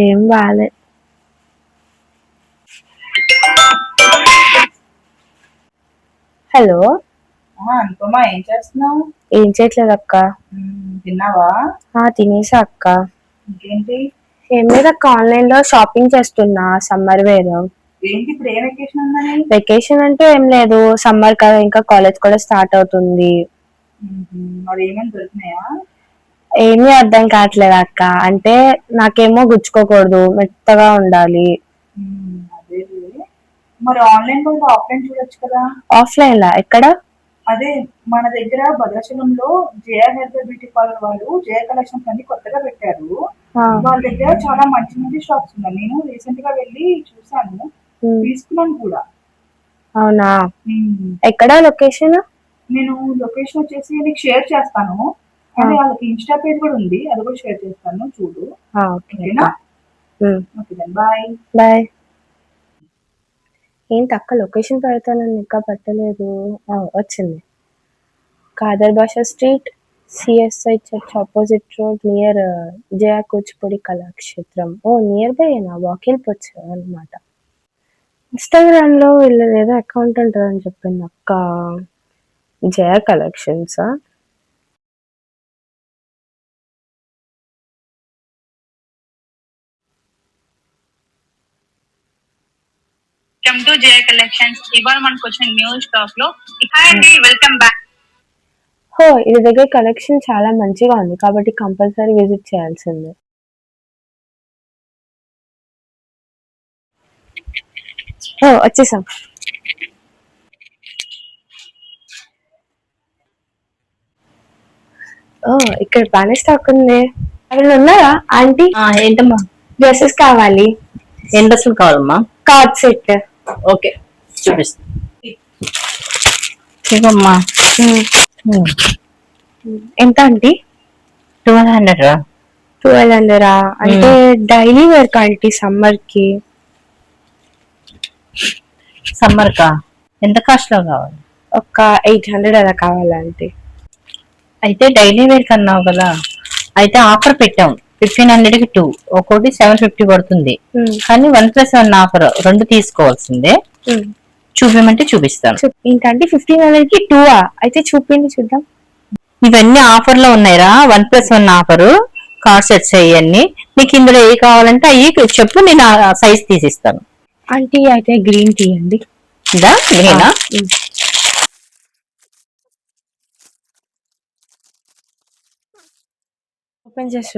ఏం బాలే. హలో అనుకోమా, ఏం చేస్తున్నావు? ఏం చేయట్లేదు అక్క. తిన్నావా? తినేసా అక్క. ఇంకేంటి? ఏం లేదు అక్క, ఆన్లైన్ లో షాపింగ్ చేస్తున్నా సమ్మర్ వేర్. ఏంటి ఇప్పుడు ఏ వెకేషన్ ఉందని? వెకేషన్ అంటే ఏం లేదు, సమ్మర్ కదా, ఇంకా కాలేజ్ కూడా స్టార్ట్ అవుతుంది. మరి ఏమేమి దొరికినాయా? ఏమీ అర్థం కావట్లేదు అక్క. అంటే నాకేమో గుచ్చుకోకూడదు, మెత్తగా ఉండాలి. అదే మరి ఆన్లైన్ కూడా ఆఫ్లైన్ చూడొచ్చు కదా. ఆఫ్లైన్ లా ఎక్కడ? అదే మన దగ్గర భద్రాచలంలో జయ హెర్బల్ బ్యూటీ పార్లర్ వాళ్ళు జయ కలెక్షన్స్ అన్ని కొత్తగా పెట్టారు. వాళ్ళ దగ్గర చాలా మంచి మంచి షాప్స్ ఉన్నాయి. నేను రీసెంట్ గా వెళ్ళి చూసాను, తీసుకున్నాను కూడా. అవునా, ఎక్కడ లొకేషన్? నేను లొకేషన్ వచ్చేసి నీకు షేర్ చేస్తాను. అంటే వాళ్ళకి ఇన్స్టా పేజ్ కూడా ఉంది, అది కూడా షేర్ చేస్తాను, చూడు. ఓకేనా? Okay, bye bye. ఏంటి అక్క లొకేషన్ పెడతానని ఇంకా పెట్టలేదు. వచ్చింది. Kadar Basha street, CSI church opposite road, near Jaya Kuchipudi Kalakshetram. Near by నా వాక్ వెళ్ళిపోవచ్చు అనమాట. ఇన్స్టాగ్రామ్ లో వీళ్ళది ఏదో అకౌంట్ ఉంటుందని చెప్పింది అక్క. Jaya collections. Welcome to Jaya collections. ఇవాళ మనకు వచ్చిన న్యూ స్టాక్ లో వెల్కమ్ బ్యాక్. ఇది దగ్గర కలెక్షన్ చాలా మంచిగా ఉంది, కాబట్టి కంపల్సరీ విజిట్ చేయాల్సిందే. వచ్చేసాం. ఇక్కడ బాగానే స్టాక్ ఉంది. ఎవరైనా ఉన్నారా ఆంటీ? ఏంటమ్మా? డ్రెస్సెస్ కావాలి. ఏం డ్రెస్సులు కావాలమ్మా? Card set. ఓకే, చూపిస్తా. ఇవమ్మా ఎంత ఆంటీ? 1200. 1200 అంటే డైలీ వేర్ ఆంటీ సమ్మర్ కి. సమ్మర్ కా ఎంత కాస్ట్ లో కావాలి? ఒక 800 అలా కావాలంటే. అయితే డైలీ వేర్ కన్నావు కదా, అయితే ఆఫర్ పెట్టాం. 1500 కి 2, ఒక్కోటి 750 పడుతుంది. కానీ 1+1 ఆఫర్, 2 తీసుకోవాల్సిందే. చూపించమంటే చూపిస్తాను. ఏంటంటే 1500 కి 2? అయితే చూపిండి చూద్దాం. ఇవన్నీ ఆఫర్ లో ఉన్నాయిరా, 1+1 ఆఫర్. Card sets అయ్యన్ని. నీకు ఇందులో ఏ కావాలంటే అయ్యి చెప్పు, నేను సైజ్ తీసిస్తాను. ఆంటీ అయితే గ్రీన్ తీయండి. ఇదా గ్రీనా? ఓపెన్ చేసి